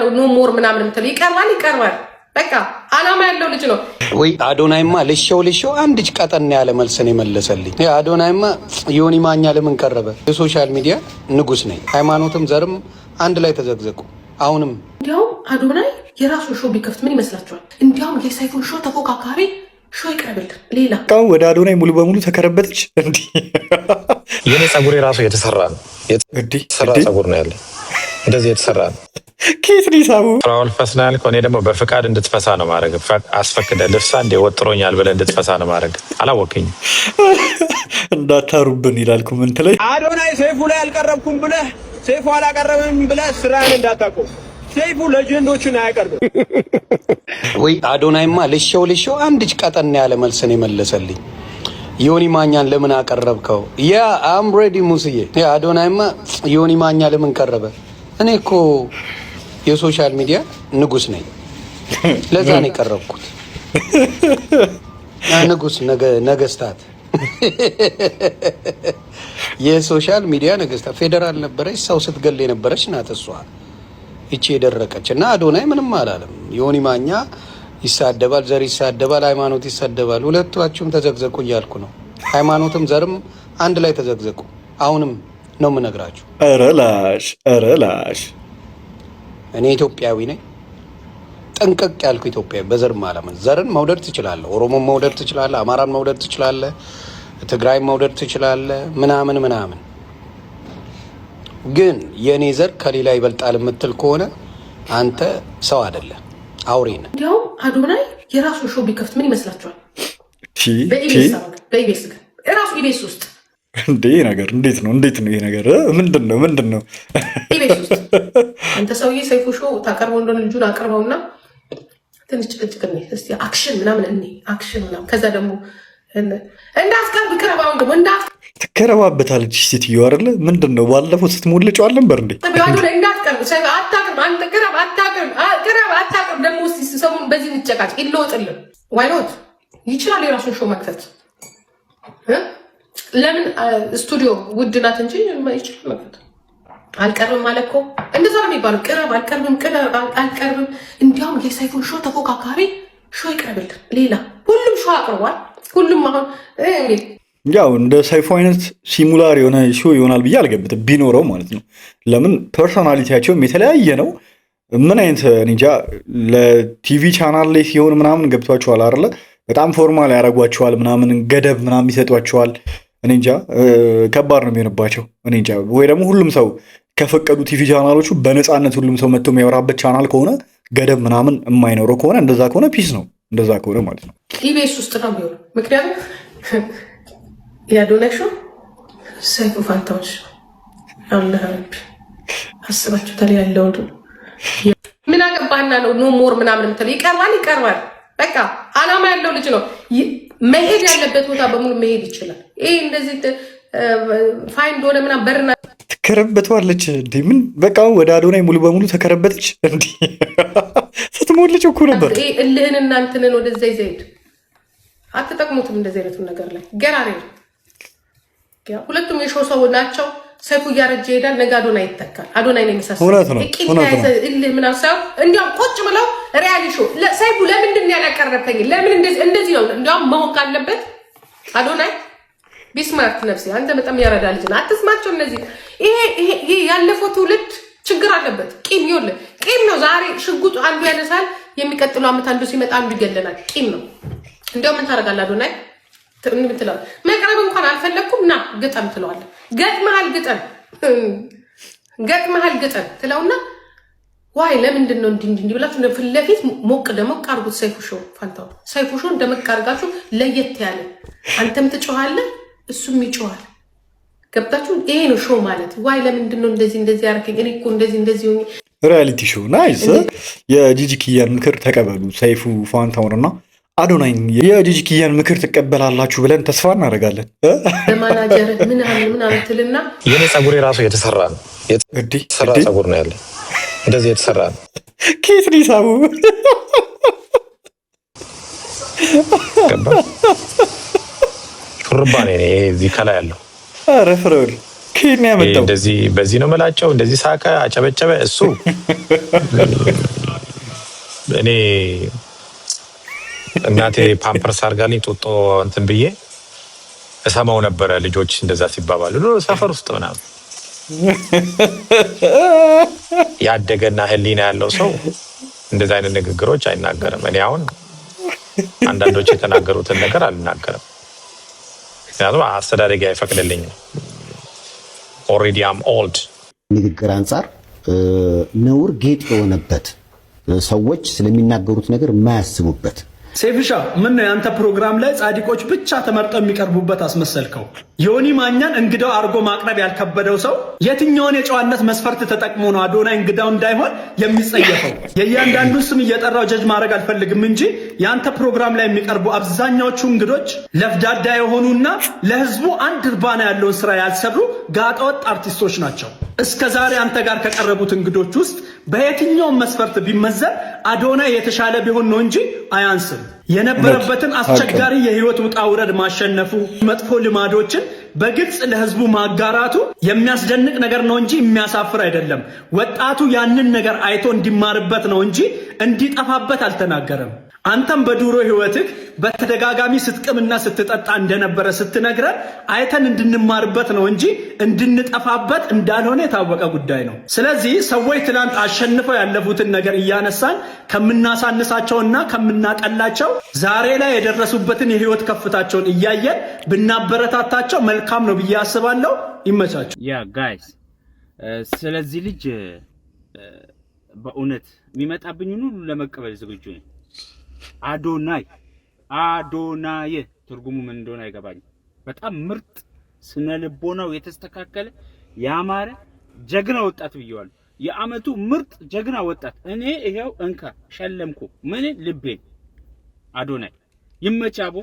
ነው ኖ ሞር ምናምን ምትል ይቀርባል በቃ አላማ ያለው ልጅ ነው ወይ አዶናይማ ልሽው አንድ ቀጠን ያለ መልስን የመለሰልኝ አዶናይማ ዮኒ ማኛ ለምን ቀረበ የሶሻል ሚዲያ ንጉስ ነኝ ሃይማኖትም ዘርም አንድ ላይ ተዘግዘቁ አሁንም እንዲያው አዶናይ የራሱ ሾው ቢከፍት ምን ይመስላችኋል እንዲያው የሳይፉን ሾው ተፎካካሪ ሾው ይቀርብል ሌላ ቃው ወደ አዶናይ ሙሉ በሙሉ ተከረበተች እንዴ የኔ ጸጉሬ ራሱ የተሰራ ነው የተሰራ ጸጉር ነው ያለ እንደዚህ የተሰራ ነው ከየት ነው ሳቡ ፍራውል ፈስናል ኮኔ ደግሞ በፍቃድ እንድትፈሳ ነው ማድረግ አስፈቅደ ልፍሳ እንደ ወጥሮኛል ብለ እንድትፈሳ ነው ማድረግ አላወቀኝ እንዳታሩብን ይላል ኮሜንት ላይ አዶናይ ሰይፉ ላይ አልቀረብኩም ብለ ሰይፉ አላቀረበም ብለ ስራን እንዳታቆም ሰይፉ ለጀንዶችን አያቀርብም ወይ አዶናይማ ልሽው አንድ ቀጠን ያለ መልስን የመለሰልኝ ዮኒ ማኛን ለምን አቀረብከው ያ አም ሬዲ ሙስዬ ያ አዶናይማ ዮኒ ማኛ ለምን ቀረበ እኔ እኮ የሶሻል ሚዲያ ንጉስ ነኝ ለዛ ነው የቀረብኩት ንጉስ ነገስታት የሶሻል ሚዲያ ነገስታት ፌደራል ነበረች ሰው ስትገል የነበረች ናት እሷ እቺ የደረቀች እና አዶናይ ምንም አላለም ዮኒ ማኛ ይሳደባል ዘር ይሳደባል ሃይማኖት ይሳደባል ሁለታችሁም ተዘግዘቁ እያልኩ ነው ሃይማኖትም ዘርም አንድ ላይ ተዘግዘቁ አሁንም ነው የምነግራችሁ አረላሽ እኔ ኢትዮጵያዊ ነኝ ጠንቀቅ ያልኩ ኢትዮጵያዊ በዘር ማለምን ዘርን መውደድ ትችላለህ ኦሮሞን መውደድ ትችላለህ አማራን መውደድ ትችላለህ ትግራይን መውደድ ትችላለህ ምናምን ግን የኔ ዘር ከሌላ ይበልጣል የምትል ከሆነ አንተ ሰው አይደለም አውሬ ነህ እንዲያው አዶናይ የራሱ ሾው ቢከፍት ምን ይመስላችኋል በኢቢኤስ ራሱ ኢቢኤስ ውስጥ እንዴ ነገር እንዴት ነው ይሄ ነገር ምንድነው ኢቢኤስ ውስጥ አንተ ሰውዬ ሰይፉ ሾው ታቀርበው እንደሆነ ልጁን አቀርበውና ትንሽ ጭቅጭቅ ነው እስቲ አክሽን ምናምን ከዛ ደግሞ እንዳትቀርብ ቅረባውን ደግሞ ትከረባበታለች ሴትዮ አይደለ ምንድነው ባለፈው ስትሞልጨው አልነበር እንዴ እንዳትቀርብ አታቅርብ አንተ አታቅርብ ደግሞ እስቲ ሰሙን በዚህ እንጨቃጭ ይለወጥልን ዋይኖት ይችላል የራሱን ሾው መክፈት ለምን ስቱዲዮ ውድ ናት እንጂ ይችላል መክፈት አልቀርብም ማለት እኮ እንደዛ ነው የሚባለው ቅረብ አልቀርብም እንዲያውም የሳይፉን ሾው ተፎካካሪ ሾው ይቀርብል ሌላ ሁሉም ሾው አቅርቧል ሁሉም አሁን ያው እንደ ሰይፉ አይነት ሲሙላር የሆነ ሾው ይሆናል ብዬ አልገምትም ቢኖረው ማለት ነው ለምን ፐርሶናሊቲያቸውም የተለያየ ነው ምን አይነት እንጃ ለቲቪ ቻናል ላይ ሲሆን ምናምን ገብቷቸዋል አይደለ በጣም ፎርማል ያደርጓቸዋል ምናምን ገደብ ምናምን ይሰጧቸዋል እኔ እንጃ ከባድ ነው የሚሆንባቸው እኔ እንጃ ወይ ደግሞ ሁሉም ሰው ከፈቀዱ ቲቪ ቻናሎቹ በነፃነት ሁሉም ሰው መጥቶ የሚያወራበት ቻናል ከሆነ ገደብ ምናምን የማይኖረው ከሆነ እንደዛ ከሆነ ፒስ ነው እንደዛ ከሆነ ማለት ነው ኢቢኤስ ውስጥ ነው የሚሆነው ምክንያቱም የአዶናይ ሾው ሰይፉ ፋንታውን ሾው አላህ አስባችሁ ታዲያ ያለው ምን አገባህና ነው ኖ ሞር ምናምን ምትል ይቀርባል በቃ አላማ ያለው ልጅ ነው መሄድ ያለበት ቦታ በሙሉ መሄድ ይችላል ይሄ እንደዚህ ፋይን እንደሆነ ምናምን በርና ትከረበተዋለች እንዴ ምን በቃ ወደ አዶናይ ሙሉ በሙሉ ተከረበተች እንዴ ስትሞልጭ እኮ ነበር እልህን እናንተንን ወደዛ ይዘይድ አትጠቅሙትም እንደዚህ አይነቱን ነገር ላይ ገራሪ ሁለቱም የሾው ሰው ናቸው ሰይፉ እያረጀ ይሄዳል ነገ አዶናይ ይተካል አዶናይ ነው የሚሳሰለው እልህ ምናምን ሰው እንዲያውም ቁጭ ብለው ሪያሊ ሾው ሰይፉ ለምንድን ነው ያላቀረብከኝ ለምን እንደዚህ ነው እንዲያውም መሆን ካለበት አዶናይ ቢስማርት ነፍሴ አንተ በጣም ያረዳ ልጅ ነው አትስማቸው እነዚህ ይሄ ያለፈው ትውልድ ችግር አለበት ቂም ነው ዛሬ ሽጉጡ አንዱ ያነሳል የሚቀጥለው አመት አንዱ ሲመጣ አንዱ ይገለናል ቂም ነው እንደው ምን ታረጋለህ አዶናይ ምትለው መቅረብ እንኳን አልፈለኩም ና ግጠም ትለዋለህ ገጥመሃል ግጠም ትለውና ዋይ ለምንድን ነው እንዲህ ብላችሁ ፊት ለፊት ሞቅ ደመቅ አድርጉት ሰይፉ ሾው እንደመቅ አድርጋችሁ ለየት ያለ አንተም ትጮኻለህ እሱም ይጮኻል ገብታችሁ ይሄ ነው ሾው ማለት ዋይ ለምንድን ነው እንደዚህ ያደረገኝ እኔ እኮ እንደዚህ ሆኜ ሪያሊቲ ሾው ናይስ የጂጂ ኪያን ምክር ተቀበሉ ሰይፉ ፋንታውንና አዶናይ የጂጂ ኪያን ምክር ትቀበላላችሁ ብለን ተስፋ እናደርጋለን ለማናጀር ምናምን ትልና የኔ ጸጉሬ ራሱ የተሰራ ነው የተሰራ ጸጉር ነው ያለ እንደዚህ የተሰራ ነው ከየት ነው ሳቡ ሹርባ ነው እዚህ ከላይ ያለው አረ ፍረውል ከኔ ያመጣው እንደዚህ በዚህ ነው መላጨው እንደዚህ ሳቀ አጨበጨበ እሱ እኔ እናቴ ፓምፐርስ አርጋልኝ ጦጦ እንትን ብዬ እሰማው ነበር ልጆች እንደዛ ሲባባሉ ነው ሰፈር ውስጥ ምናምን ያደገና ህሊና ያለው ሰው እንደዛ አይነት ንግግሮች አይናገርም እኔ አሁን አንዳንዶች የተናገሩትን ነገር አልናገርም ምክንያቱም አስተዳደጊ አይፈቅድልኝም ኦሬዲ አም ኦልድ ንግግር አንፃር ነውር ጌጥ የሆነበት ሰዎች ስለሚናገሩት ነገር የማያስቡበት ሴፍሻ ምን ነው ያንተ ፕሮግራም ላይ ጻድቆች ብቻ ተመርጠው የሚቀርቡበት አስመሰልከው? ዮኒ ማኛን እንግዳው አርጎ ማቅረብ ያልከበደው ሰው የትኛውን የጨዋነት መስፈርት ተጠቅሞ ነው አዶናይ እንግዳው እንዳይሆን የሚጸየፈው? የእያንዳንዱ ስም እየጠራው ጀጅ ማድረግ አልፈልግም እንጂ ያንተ ፕሮግራም ላይ የሚቀርቡ አብዛኛዎቹ እንግዶች ለፍዳዳ የሆኑና ለህዝቡ አንድ እርባና ያለውን ስራ ያልሰሩ ጋጠወጥ አርቲስቶች ናቸው። እስከ ዛሬ አንተ ጋር ከቀረቡት እንግዶች ውስጥ በየትኛውም መስፈርት ቢመዘን አዶናይ የተሻለ ቢሆን ነው እንጂ አያንስም። የነበረበትን አስቸጋሪ የህይወት ውጣ ውረድ ማሸነፉ፣ መጥፎ ልማዶችን በግልጽ ለህዝቡ ማጋራቱ የሚያስደንቅ ነገር ነው እንጂ የሚያሳፍር አይደለም። ወጣቱ ያንን ነገር አይቶ እንዲማርበት ነው እንጂ እንዲጠፋበት አልተናገረም። አንተም በዱሮ ህይወትህ በተደጋጋሚ ስትቅምና ስትጠጣ እንደነበረ ስትነግረን አይተን እንድንማርበት ነው እንጂ እንድንጠፋበት እንዳልሆነ የታወቀ ጉዳይ ነው። ስለዚህ ሰዎች ትናንት አሸንፈው ያለፉትን ነገር እያነሳን ከምናሳንሳቸውና ከምናቀላቸው ዛሬ ላይ የደረሱበትን የህይወት ከፍታቸውን እያየን ብናበረታታቸው መልካም ነው ብዬ አስባለሁ። ይመቻችሁ። ያ ጋይስ ስለዚህ ልጅ በእውነት የሚመጣብኝ ሁሉ ለመቀበል ዝግጁ ነኝ። አዶናይ ትርጉሙ ምን እንደሆነ አይገባኝም። በጣም ምርጥ ስነ ልቦናው የተስተካከለ ያማረ ጀግና ወጣት ብየዋለሁ። የአመቱ ምርጥ ጀግና ወጣት እኔ ይሄው እንካ ሸለምኩ። ምን ልቤን አዶናይ ይመቻቦ።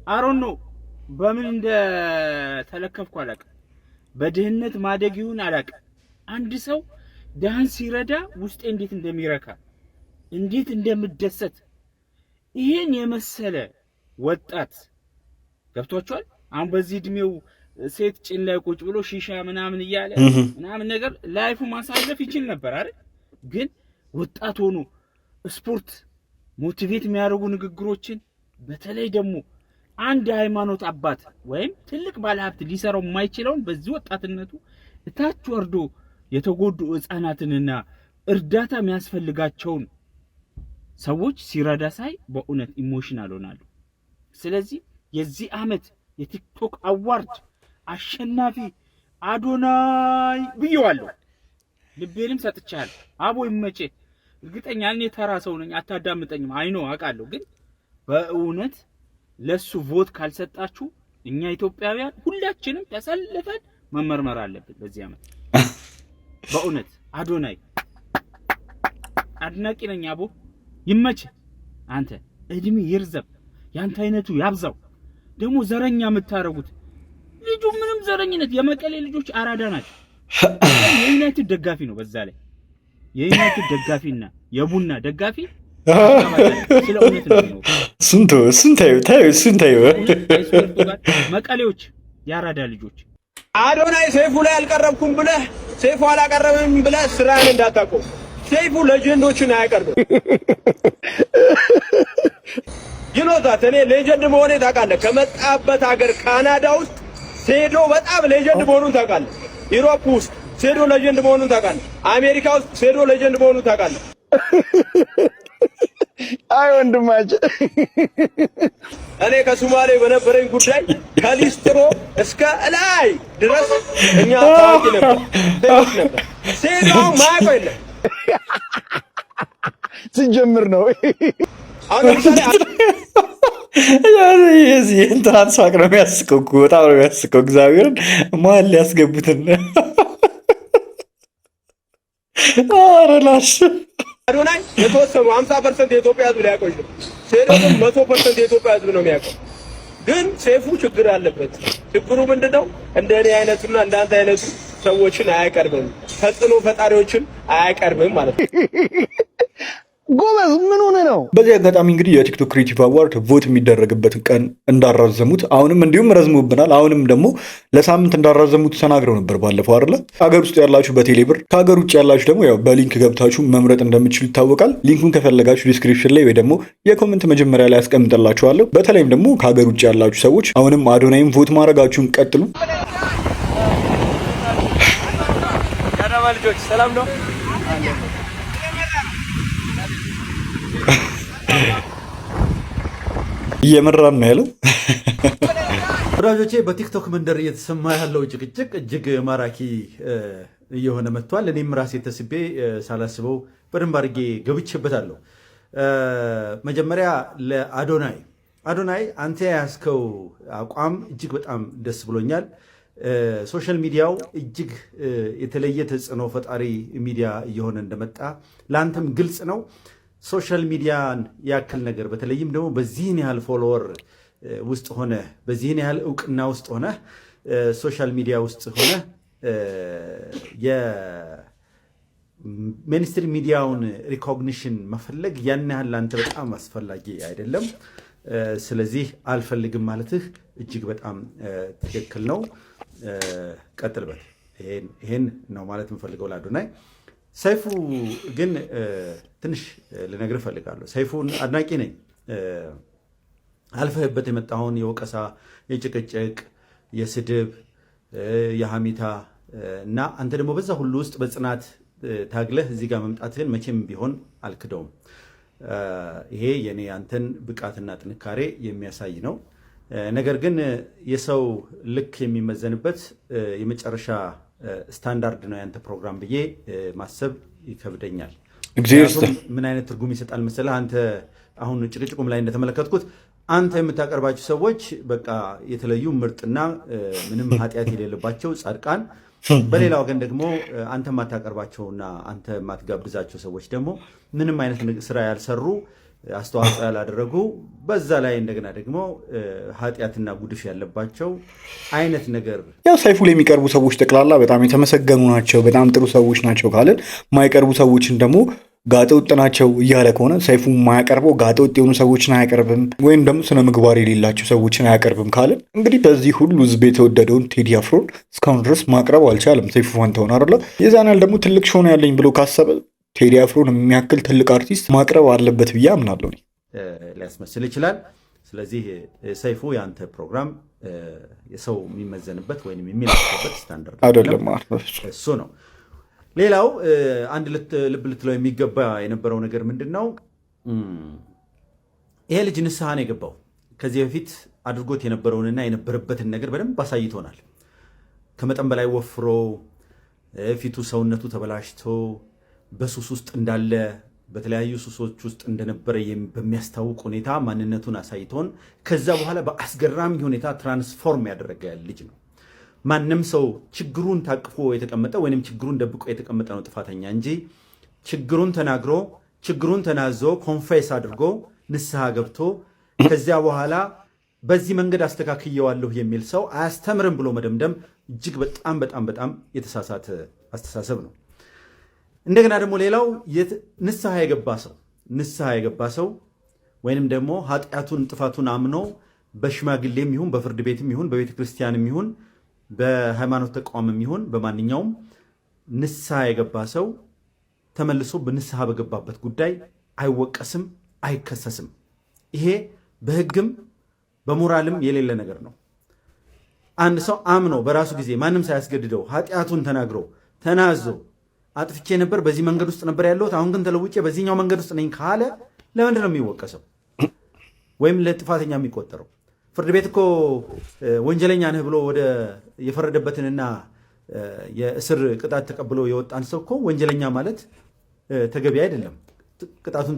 አሮን ነው በምን እንደተለከፍኩ አላውቅም። በድህነት ማደግ ይሁን አላውቅም። አንድ ሰው ዳንስ ሲረዳ ውስጤ እንዴት እንደሚረካ እንዴት እንደምደሰት ይሄን የመሰለ ወጣት ገብቷቸዋል። አሁን በዚህ እድሜው ሴት ጭን ላይ ቁጭ ብሎ ሺሻ ምናምን እያለ ምናምን ነገር ላይፉ ማሳለፍ ይችል ነበር አይደል? ግን ወጣት ሆኖ ስፖርት ሞቲቬት የሚያደርጉ ንግግሮችን በተለይ ደግሞ አንድ ሃይማኖት አባት ወይም ትልቅ ባለሀብት ሊሰራው የማይችለውን በዚህ ወጣትነቱ እታች ወርዶ የተጎዱ ህፃናትንና እርዳታ የሚያስፈልጋቸውን ሰዎች ሲረዳ ሳይ በእውነት ኢሞሽናል ሆናለሁ። ስለዚህ የዚህ አመት የቲክቶክ አዋርድ አሸናፊ አዶናይ ብየዋለሁ። ልቤንም ሰጥቻለሁ። አቦ ይመቼ። እርግጠኛ ነኝ ተራ ሰው ነኝ፣ አታዳምጠኝም። አይኖ አውቃለሁ። ግን በእውነት ለሱ ቮት ካልሰጣችሁ እኛ ኢትዮጵያውያን ሁላችንም ተሰልፈን መመርመር አለብን በዚህ አመት። በእውነት አዶናይ አድናቂ ነኝ። አቦ ይመች። አንተ እድሜ ይርዘብ፣ ያንተ አይነቱ ያብዛው። ደግሞ ዘረኛ የምታረጉት ልጁ ምንም ዘረኝነት የመቀሌ ልጆች አራዳ ናቸው። የዩናይትድ ደጋፊ ነው። በዛ ላይ የዩናይትድ ደጋፊና የቡና ደጋፊ ስለ እውነት ነው። ስንታዩ መቀሌዎች የአራዳ ልጆች አዶናይ ሰይፉ ላይ አልቀረብኩም ብለህ ሰይፉ አላቀረበም ብለህ ስራን እንዳታቆም። ሰይፉ ሌጀንዶችን አያቀርብም። ይኖታት እኔ ሌጀንድ መሆኔ ታውቃለህ። ከመጣበት ሀገር ካናዳ ውስጥ ሴዶ በጣም ሌጀንድ መሆኑን ታውቃለህ። ዩሮፕ ውስጥ ሴዶ ሌጀንድ መሆኑን ታውቃለህ። አሜሪካ ውስጥ ሴዶ ሌጀንድ መሆኑን ታውቃለህ። አይ ወንድማችን እኔ ከሶማሌ በነበረኝ ጉዳይ ከሊስትሮ እስከ ላይ ድረስ እኛ ታውቂ ነበር። ሴዶ ማቆ የለም ሲጀምር ነው። አሁን ለምሳሌ የዚህ እንትን ሳቅ ነው የሚያስቀው እኮ በጣም ነው የሚያስቀው። እግዚአብሔርን መሀል ሊያስገቡትን አረላሽ አዶናይ የተወሰኑ 50% የኢትዮጵያ ሕዝብ ሊያውቀው ይችላል። ሴዶ ግን 100% የኢትዮጵያ ሕዝብ ነው የሚያውቀው። ግን ሰይፉ ችግር አለበት። ችግሩ ምንድነው? እንደኔ አይነቱና እንዳንተ አይነቱ ሰዎችን አያቀርብም። ተጽዕኖ ፈጣሪዎችን አያቀርብም ማለት ነው። ጎበዝ ምን ሆነ ነው? በዚህ አጋጣሚ እንግዲህ የቲክቶክ ክሬቲቭ አዋርድ ቮት የሚደረግበትን ቀን እንዳራዘሙት አሁንም እንዲሁም ረዝሙብናል። አሁንም ደግሞ ለሳምንት እንዳራዘሙት ተናግረው ነበር ባለፈው አይደለ? ሀገር ውስጥ ያላችሁ በቴሌብር ከሀገር ውጭ ያላችሁ ደግሞ ያው በሊንክ ገብታችሁ መምረጥ እንደምትችሉ ይታወቃል። ሊንኩን ከፈለጋችሁ ዲስክሪፕሽን ላይ ወይ ደግሞ የኮመንት መጀመሪያ ላይ አስቀምጥላችኋለሁ። በተለይም ደግሞ ከሀገር ውጭ ያላችሁ ሰዎች አሁንም አዶናይም ቮት ማድረጋችሁን ቀጥሉ። ልጆች ሰላም ነው። እየመራን ነው ያለው። ወዳጆቼ በቲክቶክ መንደር እየተሰማ ያለው ጭቅጭቅ እጅግ ማራኪ እየሆነ መጥቷል። እኔም ራሴ ተስቤ ሳላስበው በደንብ አድርጌ ገብቼበታለሁ። መጀመሪያ ለአዶናይ አንተ ያዝከው አቋም እጅግ በጣም ደስ ብሎኛል። ሶሻል ሚዲያው እጅግ የተለየ ተጽዕኖ ፈጣሪ ሚዲያ እየሆነ እንደመጣ ለአንተም ግልጽ ነው። ሶሻል ሚዲያን ያክል ነገር በተለይም ደግሞ በዚህን ያህል ፎሎወር ውስጥ ሆነ በዚህን ያህል እውቅና ውስጥ ሆነ ሶሻል ሚዲያ ውስጥ ሆነ የሜንስትሪም ሚዲያውን ሪኮግኒሽን መፈለግ ያን ያህል ለአንተ በጣም አስፈላጊ አይደለም። ስለዚህ አልፈልግም ማለትህ እጅግ በጣም ትክክል ነው። ቀጥልበት። ይሄን ነው ማለት የምፈልገው ለአዶናይ። ሰይፉ ግን ትንሽ ልነግርህ እፈልጋለሁ። ሰይፉን አድናቂ ነኝ። አልፈህበት የመጣውን የወቀሳ፣ የጭቅጭቅ፣ የስድብ፣ የሐሜታ እና አንተ ደግሞ በዛ ሁሉ ውስጥ በጽናት ታግለህ እዚህ ጋር መምጣትህን መቼም ቢሆን አልክደውም። ይሄ የኔ አንተን ብቃትና ጥንካሬ የሚያሳይ ነው። ነገር ግን የሰው ልክ የሚመዘንበት የመጨረሻ ስታንዳርድ ነው ያንተ ፕሮግራም ብዬ ማሰብ ይከብደኛል። ምን አይነት ትርጉም ይሰጣል መሰለህ? አንተ አሁን ጭቅጭቁም ላይ እንደተመለከትኩት አንተ የምታቀርባቸው ሰዎች በቃ የተለዩ ምርጥና ምንም ኃጢአት የሌለባቸው ጻድቃን፣ በሌላ ወገን ደግሞ አንተ የማታቀርባቸውና አንተ የማትጋብዛቸው ሰዎች ደግሞ ምንም አይነት ስራ ያልሰሩ አስተዋጽኦ ያላደረጉ በዛ ላይ እንደገና ደግሞ ኃጢአትና ጉድፍ ያለባቸው አይነት ነገር። ያው ሰይፉ ላይ የሚቀርቡ ሰዎች ጠቅላላ በጣም የተመሰገኑ ናቸው፣ በጣም ጥሩ ሰዎች ናቸው ካለን የማይቀርቡ ሰዎችን ደግሞ ጋጠወጥ ናቸው እያለ ከሆነ ሰይፉ የማያቀርበው ጋጠወጥ የሆኑ ሰዎችን አያቀርብም ወይም ደግሞ ስነ ምግባር የሌላቸው ሰዎችን አያቀርብም ካለን እንግዲህ በዚህ ሁሉ ህዝብ የተወደደውን ቴዲ አፍሮን እስካሁን ድረስ ማቅረብ አልቻለም። ሰይፉ ፋንታሁን አይደለ? የዛን ያህል ደግሞ ትልቅ ሾው ነው ያለኝ ብሎ ካሰበ ቴዲ አፍሮን የሚያክል ትልቅ አርቲስት ማቅረብ አለበት ብዬ አምናለሁ። ሊያስመስል ይችላል። ስለዚህ ሰይፉ የአንተ ፕሮግራም የሰው የሚመዘንበት ወይም የሚለካበት ስታንዳርድ አይደለም፣ እሱ ነው። ሌላው አንድ ልብ ልትለው የሚገባ የነበረው ነገር ምንድን ነው? ይሄ ልጅ ንስሐ ነው የገባው። ከዚህ በፊት አድርጎት የነበረውንና የነበረበትን ነገር በደንብ አሳይቶናል። ከመጠን በላይ ወፍሮ ፊቱ ሰውነቱ ተበላሽቶ በሱስ ውስጥ እንዳለ በተለያዩ ሱሶች ውስጥ እንደነበረ በሚያስታውቅ ሁኔታ ማንነቱን አሳይቶን ከዛ በኋላ በአስገራሚ ሁኔታ ትራንስፎርም ያደረገ ልጅ ነው። ማንም ሰው ችግሩን ታቅፎ የተቀመጠ ወይንም ችግሩን ደብቆ የተቀመጠ ነው ጥፋተኛ እንጂ ችግሩን ተናግሮ ችግሩን ተናዞ ኮንፌስ አድርጎ ንስሐ ገብቶ ከዚያ በኋላ በዚህ መንገድ አስተካክየዋለሁ የሚል ሰው አያስተምርም ብሎ መደምደም እጅግ በጣም በጣም በጣም የተሳሳተ አስተሳሰብ ነው። እንደገና ደግሞ ሌላው ንስሐ የገባ ሰው ወይንም ደግሞ ኃጢአቱን ጥፋቱን አምኖ በሽማግሌም ይሁን በፍርድ ቤትም ይሁን በቤተ ክርስቲያንም ይሁን በሃይማኖት ተቋምም ይሁን በማንኛውም ንስሐ የገባ ሰው ተመልሶ በንስሐ በገባበት ጉዳይ አይወቀስም፣ አይከሰስም። ይሄ በሕግም በሞራልም የሌለ ነገር ነው። አንድ ሰው አምኖ በራሱ ጊዜ ማንም ሳያስገድደው ኃጢአቱን ተናግሮ ተናዞ አጥፍቼ ነበር፣ በዚህ መንገድ ውስጥ ነበር ያለሁት፣ አሁን ግን ተለውጬ በዚህኛው መንገድ ውስጥ ነኝ ካለ ለምንድን ነው የሚወቀሰው ወይም ለጥፋተኛ የሚቆጠረው? ፍርድ ቤት እኮ ወንጀለኛ ነህ ብሎ ወደ የፈረደበትንና የእስር ቅጣት ተቀብሎ የወጣን ሰው እኮ ወንጀለኛ ማለት ተገቢ አይደለም። ቅጣቱን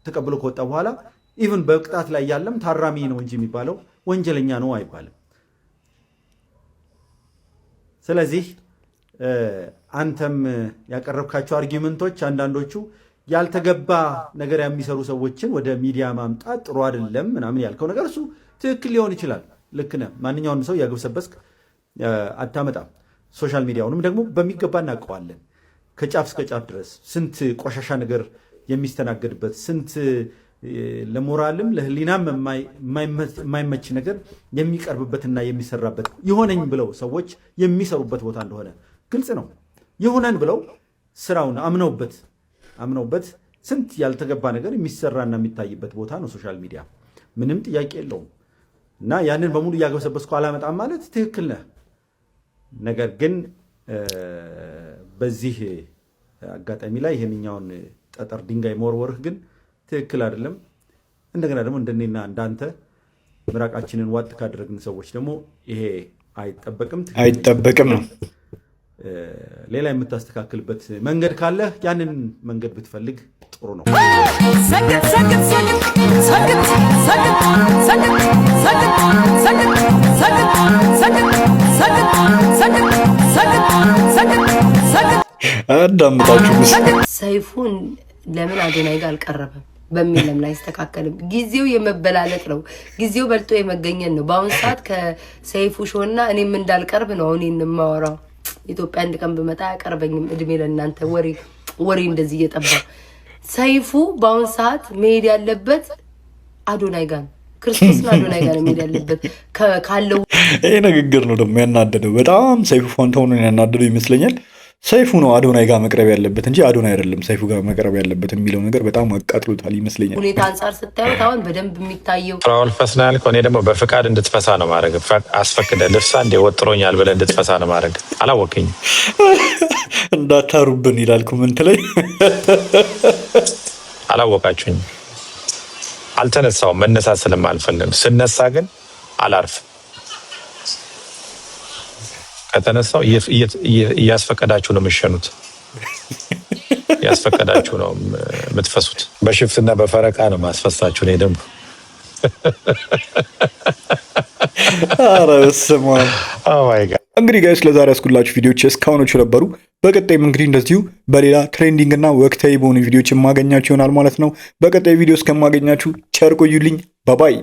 ተቀብሎ ከወጣ በኋላ ኢቭን በቅጣት ላይ ያለም ታራሚ ነው እንጂ የሚባለው ወንጀለኛ ነው አይባልም። ስለዚህ አንተም ያቀረብካቸው አርጊመንቶች አንዳንዶቹ ያልተገባ ነገር የሚሰሩ ሰዎችን ወደ ሚዲያ ማምጣት ጥሩ አይደለም ምናምን ያልከው ነገር እሱ ትክክል ሊሆን ይችላል። ልክ ነህ። ማንኛውንም ሰው ያግብሰበስክ አታመጣም። ሶሻል ሚዲያውንም ደግሞ በሚገባ እናውቀዋለን። ከጫፍ እስከ ጫፍ ድረስ ስንት ቆሻሻ ነገር የሚስተናገድበት ስንት ለሞራልም ለህሊናም የማይመች ነገር የሚቀርብበትና የሚሰራበት ይሆነኝ ብለው ሰዎች የሚሰሩበት ቦታ እንደሆነ ግልጽ ነው። ይሆነን ብለው ስራውን አምነውበት ስንት ያልተገባ ነገር የሚሰራና የሚታይበት ቦታ ነው ሶሻል ሚዲያ። ምንም ጥያቄ የለውም። እና ያንን በሙሉ እያገበሰበስኩ አላመጣም ማለት ትክክል ነህ። ነገር ግን በዚህ አጋጣሚ ላይ ይሄንኛውን ጠጠር ድንጋይ መወርወርህ ግን ትክክል አይደለም። እንደገና ደግሞ እንደኔና እንዳንተ ምራቃችንን ዋጥ ካደረግን ሰዎች ደግሞ ይሄ አይጠበቅም ነው። ሌላ የምታስተካክልበት መንገድ ካለ ያንን መንገድ ብትፈልግ ጥሩ ነው። ሰይፉን ለምን አዶናይ ጋር አልቀረበም በሚል ለምን አይስተካከልም? ጊዜው የመበላለጥ ነው። ጊዜው በልጦ የመገኘት ነው። በአሁን ሰዓት ከሰይፉ ሾና እኔም እንዳልቀርብ ነው አሁን የማወራው። ኢትዮጵያ አንድ ቀን ብመጣ አያቀርበኝም። እድሜ ለእናንተ ወሬ እንደዚህ እየጠባ ሰይፉ በአሁን ሰዓት መሄድ ያለበት አዶናይ ጋር ነው። ክርስቶስን አዶናይ ጋር መሄድ ያለበት ካለው። ይሄ ንግግር ነው ደግሞ ያናደደው። በጣም ሰይፉ ፋንታሁንን ያናደደው ይመስለኛል። ሰይፉ ነው አዶናይ ጋር መቅረብ ያለበት እንጂ አዶናይ አይደለም ሰይፉ ጋር መቅረብ ያለበት የሚለው ነገር በጣም አቃጥሎታል ይመስለኛል። ሁኔታ አንጻር ስታዩት አሁን በደንብ የሚታየው ፍራኦል ፈስናል እኮ እኔ ደግሞ በፍቃድ እንድትፈሳ ነው ማድረግ። አስፈቅደ ልፍሳ እንደ ወጥሮኛል ብለህ እንድትፈሳ ነው ማድረግ። አላወቀኝም እንዳታሩብን ይላል ኮመንት ላይ። አላወቃችሁኝ። አልተነሳውም መነሳት ስለማልፈልግ። ስነሳ ግን አላርፍም። ከተነሳው እያስፈቀዳችሁ ነው የምትሸኑት፣ እያስፈቀዳችሁ ነው የምትፈሱት። በሽፍትና በፈረቃ ነው ማስፈሳችሁ። እኔ ደግሞ እንግዲህ ጋይስ ለዛሬ ያስኩላችሁ ቪዲዮዎች እስካሁኖቹ ነበሩ። በቀጣይም እንግዲህ እንደዚሁ በሌላ ትሬንዲንግ እና ወቅታዊ በሆኑ ቪዲዮዎች የማገኛችሁ ይሆናል ማለት ነው። በቀጣይ ቪዲዮ እስከማገኛችሁ ቸር ቆዩልኝ። ባባይ